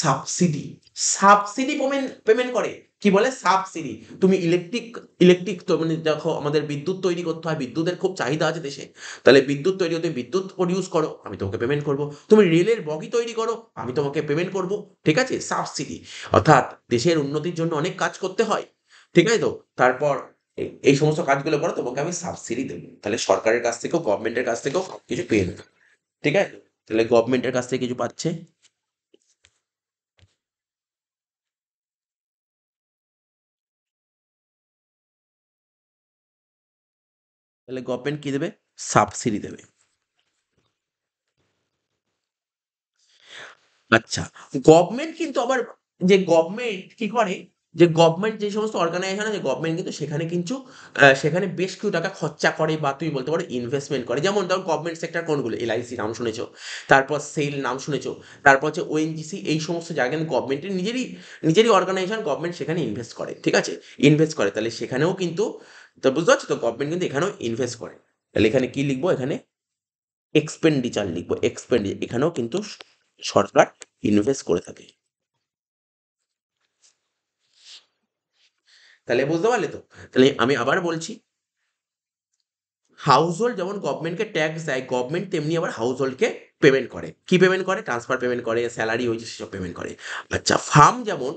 A: সাবসিডি। সাবসিডি পেমেন্ট পেমেন্ট করে। কি বলে? সাবসিডি। তুমি ইলেকট্রিক তো মানে দেখো, আমাদের বিদ্যুৎ তৈরি করতে হয়, বিদ্যুতের খুব চাহিদা আছে দেশে। তাহলে বিদ্যুৎ তৈরি হতে বিদ্যুৎ প্রডিউস করো, আমি তোমাকে পেমেন্ট করব। তুমি রেলের বগি তৈরি করো, আমি তোমাকে পেমেন্ট করব। ঠিক আছে? সাবসিডি। অর্থাৎ দেশের উন্নতির জন্য অনেক কাজ করতে হয়। ঠিক আছে তো? তারপর এই সমস্ত কাজগুলো করো, তোমাকে আমি সাবসিডি দেবো। তাহলে সরকারের কাছ থেকেও গভর্নমেন্টের কাছ থেকেও কিছু পেয়ে নেবে। ঠিক আছে? তাহলে গভর্নমেন্টের কাছ থেকে কিছু পাচ্ছে, তাহলে গভর্নমেন্ট কি দেবে? সাবসিডি দেবে। আচ্ছা, গভর্নমেন্ট কিন্তু আবার, যে গভর্নমেন্ট কি করে, যে গভর্নমেন্ট যে সমস্ত অর্গানাইজেশন আছে, গভর্নমেন্ট কিন্তু সেখানে কিন্তু সেখানে বেশ কিছু টাকা খরচা করে, বা তুমি বলতে পারো ইনভেস্টমেন্ট করে। যেমন ধরো গভর্নমেন্ট সেক্টর কোনগুলো? এলআইসি নাম শুনেছো, তারপর সেল নাম শুনেছো, তারপর হচ্ছে ওএনজিসি, এই সমস্ত জায়গায় কিন্তু গভর্নমেন্টের নিজেরই অর্গানাইজেশন, গভর্নমেন্ট সেখানে ইনভেস্ট করে। ঠিক আছে? ইনভেস্ট করে, তাহলে সেখানেও কিন্তু, তো বুঝতে পারছো তো, গভর্নমেন্ট কিন্তু এখানেও ইনভেস্ট করে। তাহলে এখানে কি লিখবো? এখানে এক্সপেন্ডিচার লিখবো। এখানেও কিন্তু সরকার ইনভেস্ট করে থাকে। তাহলে বুঝতে পারলে তো? তাহলে আমি আবার বলছি, হাউস হোল্ড যেমন গভর্নমেন্টকে ট্যাক্স দেয়, গভর্নমেন্ট তেমনি আবার হাউস হোল্ডকে পেমেন্ট করে। কি পেমেন্ট করে? ট্রান্সফার পেমেন্ট করে, স্যালারি ওই সেসব পেমেন্ট করে। আচ্ছা, ফার্ম যেমন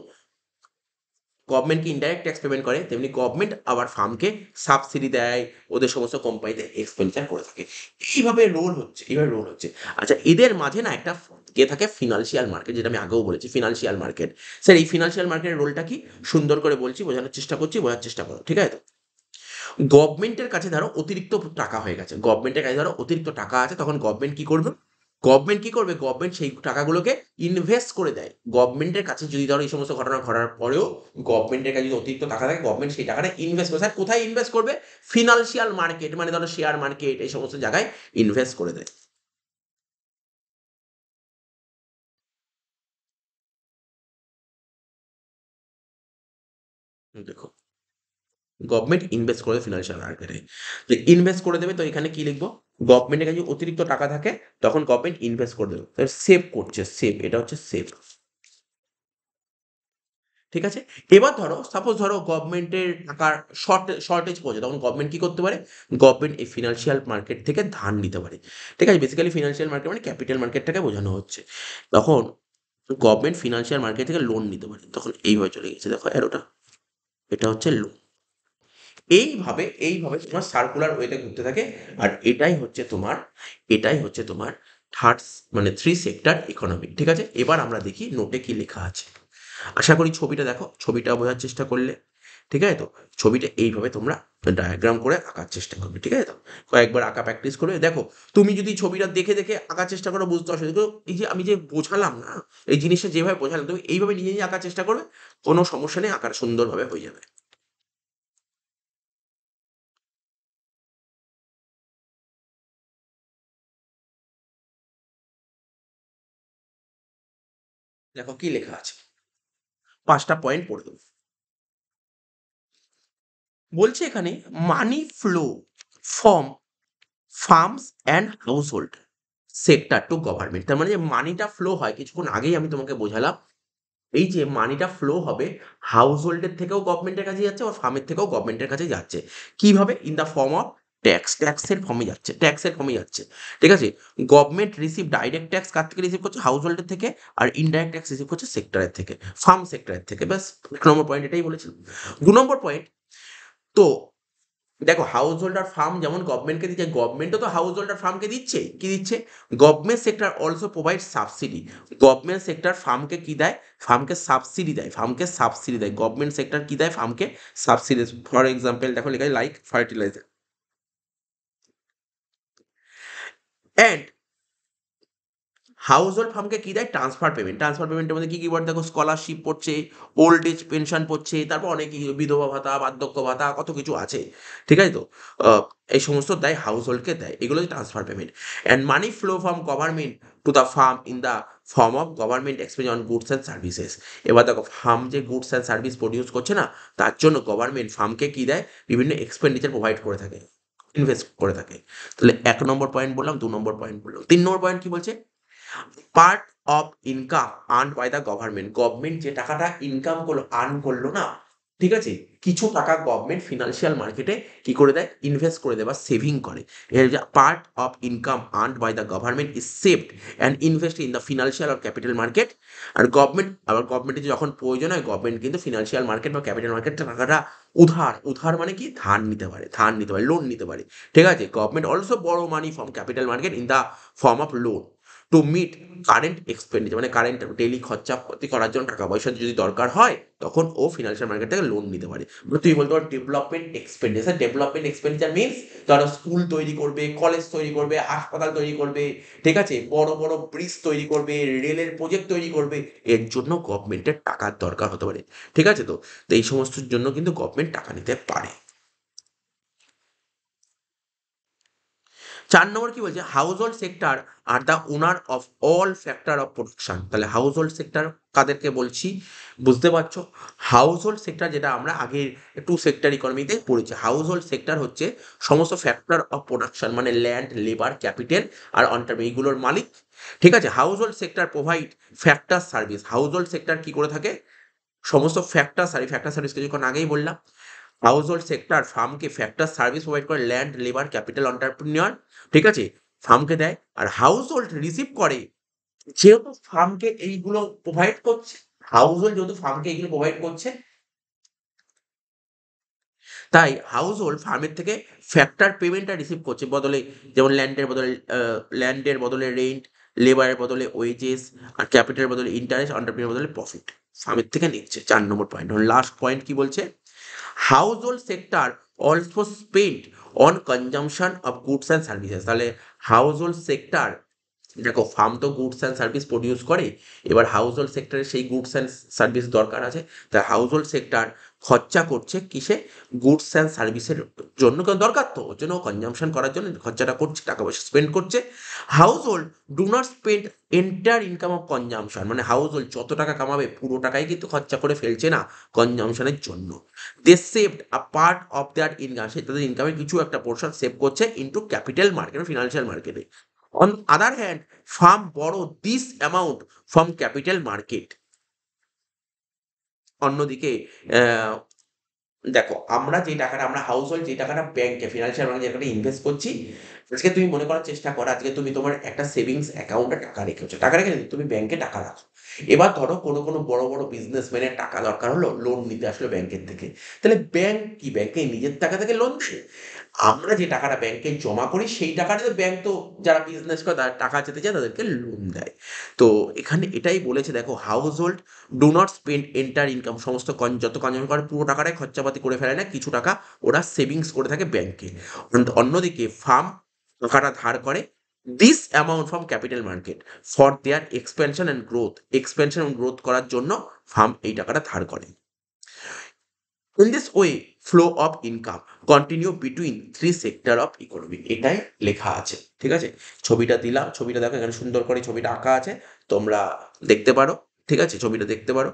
A: গভর্নমেন্টকে ইনডাইরেক্ট ট্যাক্স পেমেন্ট করে, তেমনি গভর্নমেন্ট আবার ফার্মকে সাবসিডি দেয়, ওদের সমস্ত কোম্পানিতে এক্সপেন্ডিচার করে থাকে। এইভাবে রোল হচ্ছে। আচ্ছা, এদের মাঝে না একটা থাকে ফিনান্সিয়াল মার্কেট, যেটা আমি আগেও বলেছি ফিনান্সিয়াল মার্কেট। স্যার এই ফিনান্সিয়াল মার্কেটের রোলটা কি? সুন্দর করে বলছি, বোঝানোর চেষ্টা করছি, বোঝার চেষ্টা করো। ঠিক আছে তো? গভর্নমেন্টের কাছে ধরো অতিরিক্ত টাকা হয়ে গেছে, গভর্নমেন্টের কাছে ধরো অতিরিক্ত টাকা আছে, তখন গভর্নমেন্ট কি করবে? গভর্নমেন্ট সেই টাকাগুলোকে ইনভেস্ট করে দেয়। গভর্নমেন্টের কাছে যদি ধরো এই সমস্ত ঘটনা ঘটার পরেও গভর্নমেন্টের কাছে যদি অতিরিক্ত টাকা থাকে, গভর্নমেন্ট সেই টাকাটা ইনভেস্ট করে। স্যার কোথায় ইনভেস্ট করবে? ফিনান্সিয়াল মার্কেট, মানে ধরো শেয়ার মার্কেট, এই সমস্ত জায়গায় ইনভেস্ট করে দেয়। দেখো, গভর্নমেন্ট ইনভেস্ট করে ফিনান্সিয়াল মার্কেটে, যে ইনভেস্ট করে দেবে, তো এখানে কি লিখবো? গভর্নমেন্টের কাছে যদি অতিরিক্ত টাকা থাকে, তখন গভর্নমেন্ট ইনভেস্ট করে দেবে। সেভ করছে, সেভ, এটা হচ্ছে সেভ। ঠিক আছে? এবার ধরো সাপোজ ধরো গভর্নমেন্টের টাকার শর্টেজ পড়েছে, তখন গভর্নমেন্ট কি করতে পারে? গভর্নমেন্ট এই ফিনান্সিয়াল মার্কেট থেকে ধার নিতে পারে। ঠিক আছে? বেসিক্যালি ফিনান্সিয়াল মার্কেট মানে ক্যাপিটাল মার্কেটটাকে বোঝানো হচ্ছে। তখন গভর্নমেন্ট ফিনান্সিয়াল মার্কেট থেকে লোন নিতে পারে। তখন এইভাবে চলে গেছে দেখো অ্যারোটা। এটা হচ্ছে লোন। এইভাবে তোমার সার্কুলার ওয়েতে ঘুরতে থাকে। আর এটাই হচ্ছে তোমার থার্ড মানে থ্রি সেক্টর ইকোনমি। ঠিক আছে? এবার আমরা দেখি নোটে কি লেখা আছে। আশা করি ছবিটা দেখো, ছবিটা বোঝার চেষ্টা করলে। ঠিক আছে তো? ছবিটা এইভাবে তোমরা ডায়াগ্রাম করে আঁকার চেষ্টা করবে। ঠিক আছে তো? কয়েকবার আঁকা প্র্যাকটিস করবে। দেখো, তুমি যদি ছবিটা দেখে আঁকার চেষ্টা করো বুঝতে অসুবিধা, কিন্তু এই যে আমি যে বোঝালাম না, এই জিনিসটা যেভাবে বোঝালাম তুমি এইভাবে নিজে আঁকার চেষ্টা করবে, কোনো সমস্যা নেই, আঁকাটা সুন্দরভাবে হয়ে যাবে। দেখো কি লেখা আছে, 5টা পয়েন্ট পড়ে দেবো। বলছে এখানে money flow from firms and household sector to government. তার মানে যে মানিটা ফ্লো হয়, কিছুক্ষণ আগেই আমি তোমাকে বোঝালাম, এই যে মানিটা ফ্লো হবে হাউসহোল্ডের থেকেও গভর্নমেন্টের কাছে যাচ্ছে, আর ফার্মের থেকেও গভর্নমেন্টের কাছে যাচ্ছে। কিভাবে? ইন দ্য ফর্ম অফ ট্যাক্সের ফর্মে যাচ্ছে। ঠিক আছে? গভর্নমেন্ট রিসিভ ডাইরেক্ট ট্যাক্স কার থেকে রিসিভ করছে? হাউসহোল্ডের থেকে। আর ইনডাইরেক্ট ট্যাক্স রিসিভ করছে সেক্টরের থেকে, ফার্ম সেক্টরের থেকে। ব্যাস, 1 নম্বর পয়েন্ট এটাই বলেছিলাম। 2 নম্বর পয়েন্ট, তো দেখো হাউস হোল্ডার ফার্ম যেমন গভর্নমেন্টকে দিচ্ছে, গভর্নমেন্টও তো হাউস হোল্ডার ফার্মকে দিচ্ছে। কি দিচ্ছে? Government sector also provide subsidy. Government sector ফার্মকে কি দেয়? ফার্মকে সাবসিডি দেয়। গভর্নমেন্ট সেক্টর কি দেয়? ফার্মকে সাবসিডি। ফর এক্সাম্পল দেখো লেখা like fertiliser and household ফার্মকে কি দেয়? ট্রান্সফার পেমেন্টের মধ্যে কি কি পড়ে? দেখো স্কলারশিপ পড়ছে, ওল্ড এজ পেনশন পড়ছে, তারপর অনেক বিধবা ভাতা, বার্ধক্য ভাতা, কত কিছু আছে। ঠিক আছে তো? আহ, এই সমস্ত দেয়, হাউস হোল্ডকে দেয়, এগুলো transfer payment. And money flow from government to the firm in the form of government expense on goods and services. এবার দেখো ফার্ম যে গুডস অ্যান্ড সার্ভিস প্রডিউস করছে না, তার জন্য গভর্নমেন্ট ফার্মকে কি দেয়? বিভিন্ন এক্সপেন্ডিচার প্রোভাইড করে থাকে, ইনভেস্ট করে থাকে। তাহলে 1 নম্বর পয়েন্ট বললাম, 2 নম্বর পয়েন্ট বললাম, 3 নম্বর পয়েন্ট কি বলছে? Part of income earn by the government. Government যে টাকাটা ইনকাম করলো, আর্ন করলো না, ঠিক আছে, কিছু টাকা গভর্নমেন্ট ফিনান্সিয়াল মার্কেটে কি করে দেয়? ইনভেস্ট করে দেয় বা সেভিং করে। এর যে part of income earn by the government is saved and invest in the financial আর ক্যাপিটাল মার্কেট। আর গভর্নমেন্টের যখন প্রয়োজন হয়, গভর্নমেন্ট কিন্তু ফিনান্সিয়াল মার্কেট বা ক্যাপিটাল মার্কেট টাকাটা উধার মানে কি? ধার নিতে পারে, লোন নিতে পারে। ঠিক আছে? Government also borrow money from capital market in the form of loan to meet current expenditure, মানে কারেন্ট ডেইলি খরচাপাতি করার জন্য টাকা পয়সা যদি দরকার হয়, তখন ও ফিনান্সিয়াল মার্কেট থেকে লোন নিতে পারে। তুমি বলতে পারো ডেভেলপমেন্ট এক্সপেন্ডিচার মিনস ধরো স্কুল তৈরি করবে, কলেজ তৈরি করবে, হাসপাতাল তৈরি করবে, ঠিক আছে, বড় বড় ব্রিজ তৈরি করবে, রেলের প্রজেক্ট তৈরি করবে, এর জন্য গভর্নমেন্টের টাকার দরকার হতে পারে। ঠিক আছে তো? তো এই সমস্তর জন্য কিন্তু গভর্নমেন্ট টাকা নিতে পারে। 4 নম্বর কি বলছে? House hold sector are the owner of all factor of production. তাহলে হাউস হোল্ড সেক্টর কাদেরকে বলছি? বুঝতে পারছো? হাউস হোল্ড সেক্টর যেটা আমরা আগের সেক্টর ইকোনমিতে পড়েছি, হাউস হোল্ড সেক্টর হচ্ছে সমস্ত ফ্যাক্টর অফ প্রোডাকশন, মানে ল্যান্ড, লেবার, ক্যাপিটাল আর অন্টারপ্রেনিউর, এইগুলোর মালিক। ঠিক আছে? Household sector provide factor service. Household sector কি করে থাকে? সমস্ত ফ্যাক্টর সার্ভিস কিছুক্ষণ আগেই বললাম। হাউস হোল্ড সেক্টর ফার্মকে ফ্যাক্টর সার্ভিস প্রোভাইড করে, ল্যান্ড, লেবার, ক্যাপিটাল, এন্টারপ্রেনিউর। ঠিক আছে? ফার্মকে দেয়। আর হাউস হোল্ড রিসিভ করে, যেহেতু ফার্মকে এইগুলো প্রোভাইড করছে, হাউস হোল্ড যেহেতু ফার্মকে এইগুলো প্রোভাইড করছে, তাই হাউস হোল্ড ফার্মের থেকে ফ্যাক্টর পেমেন্টটা রিসিভ করছে বদলে, যেমন ল্যান্ডের বদলে রেন্ট, লেবারের বদলে ওয়েজেস, আর ক্যাপিটালের বদলে ইন্টারেস্ট, এন্টারপ্রেনিউর বদলে প্রফিট ফার্মের থেকে নিচ্ছে। 4 নম্বর পয়েন্ট। লাস্ট পয়েন্ট কি বলছে? Household sector also spend on consumption of goods and services. তাহলে হাউসহোল্ড সেক্টর, দেখো ফার্ম তো গুডস অ্যান্ড সার্ভিস প্রডিউস করে, এবার হাউসহোল্ড সেক্টরে সেই গুডস অ্যান্ড সার্ভিস দরকার আছে, তাই হাউসহোল্ড সেক্টর খরচা করছে কিসে? গুডস অ্যান্ড সার্ভিসের জন্য, কারণ দরকার তো, ওর জন্য কনজামশন করার জন্য খরচাটা করছে, টাকা পয়সা স্পেন্ড করছে। Household do not spend enter income of consumption, মানে হাউসহোল্ড যত টাকা কামাবে পুরো টাকাই কিন্তু খরচা করে ফেলছে না কনজামশনের জন্য। They saved a part of their income, সে তাদের ইনকামের কিছু একটা পোর্শন সেভ করছে ইনটু ক্যাপিটাল মার্কেট, ফিনান্সিয়াল মার্কেটে। On other hand, firm borrow this amount from capital market. অন্যদিকে দেখো আমরা যে টাকাটা আমরা হাউস হোল্ড যে টাকাটা ব্যাংকে ফিনান্সিয়াল মানে যে টাকাটা ইনভেস্ট করছি, আজকে তুমি মনে করার চেষ্টা করো আজকে তুমি তোমার একটা সেভিংস অ্যাকাউন্টে টাকা রেখেছো, টাকা রেখে তুমি ব্যাংকে টাকা রাখো। এবার ধরো কোনো বড় বড় বিজনেসম্যানের টাকা দরকার হলো, লোন নিতে আসলো ব্যাংকের থেকে, তাহলে ব্যাংক কি ব্যাংকে নিজের টাকা থেকে লোন দেয়? আমরা যে টাকাটা ব্যাংকে জমা করি সেই টাকাটা তো ব্যাংক তো যারা বিজনেস করে তাদের টাকা যেতে চায় তাদেরকে লোন দেয়। তো এখানে এটাই বলেছে দেখো, house hold do not spend enter income, সমস্ত যত কনজিউম করে পুরো টাকাটাই খরচাপাতি করে ফেলে না, কিছু টাকা ওরা সেভিংস করে থাকে ব্যাংকে। অন্যদিকে ফার্ম টাকাটা ধার করে this amount from capital market for their expansion and growth, expansion এবং গ্রোথ করার জন্য ফার্ম এই টাকাটা ধার করে। In this way, flow of income continue between three sector of economy, এটাই লেখা আছে। ঠিক আছে, ছবিটা দিলাম, ছবিটা দেখো এখানে সুন্দর করে ছবিটা আঁকা আছে, তোমরা দেখতে পারো। ঠিক আছে, ছবিটা দেখতে পারো,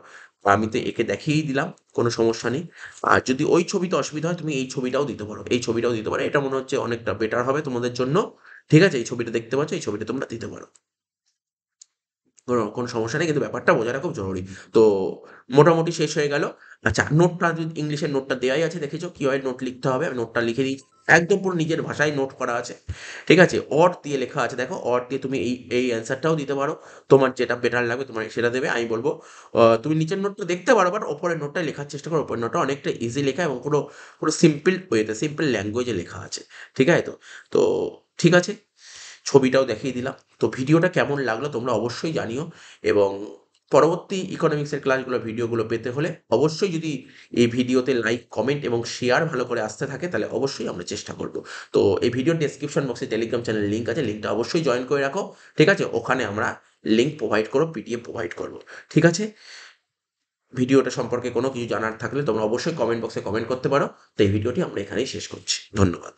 A: আমি তো একে দেখিয়েই দিলাম, কোনো সমস্যা নেই। আর যদি ওই ছবিতে অসুবিধা হয় তুমি এই ছবিটাও দিতে পারো, এই ছবিটাও দিতে পারো, এটা মনে হচ্ছে অনেকটা বেটার হবে তোমাদের জন্য। ঠিক আছে, এই ছবিটা দেখতে পাচ্ছ, এই ছবিটা তোমরা দিতে পারো, কোনো সমস্যা নেই, কিন্তু ব্যাপারটা বোঝাটা খুব জরুরি। তো মোটামুটি শেষ হয়ে গেল। আচ্ছা, নোটটা যদি ইংলিশের নোটটা দেওয়াই আছে, দেখেছো কিভাবে নোট লিখতে হবে, আমি নোটটা লিখে দিই, একদম পুরো নিজের ভাষায় নোট করা আছে। ঠিক আছে, অর দিয়ে লেখা আছে, দেখো অর দিয়ে তুমি এই অ্যান্সারটাও দিতে পারো, তোমার যেটা বেটার লাগবে তোমার সেটা দেবে। আমি বলবো তুমি নিচের নোটটা দেখতে পারো, বাট ওপরের নোটটাই লেখার চেষ্টা করো, ওপরের নোটটা অনেকটা ইজি লেখা এবং পুরো পুরো সিম্পল ওয়েতে, সিম্পল ল্যাঙ্গুয়েজে লেখা আছে। ঠিক আছে, তো ঠিক আছে, ছবিটাও দেখিয়ে দিলাম। তো ভিডিওটা কেমন লাগলো তোমরা অবশ্যই জানিও, এবং পরবর্তী ইকোনমিক্সের ক্লাসগুলো ভিডিওগুলো পেতে হলে অবশ্যই যদি এই ভিডিওতে লাইক কমেন্ট এবং শেয়ার ভালো করে আসতে থাকে তাহলে অবশ্যই আমরা চেষ্টা করব। তো এই ভিডিওর ডেসক্রিপশন বক্সে টেলিগ্রাম চ্যানেল লিঙ্ক আছে, লিঙ্কটা অবশ্যই জয়েন করে রাখো। ঠিক আছে, ওখানে আমরা লিঙ্ক প্রোভাইড করব, পিডিএফ প্রোভাইড করব। ঠিক আছে, ভিডিওটা সম্পর্কে কোনো কিছু জানার থাকলে তোমরা অবশ্যই কমেন্ট বক্সে কমেন্ট করতে পারো। তো এই ভিডিওটি আমরা এখানেই শেষ করছি, ধন্যবাদ।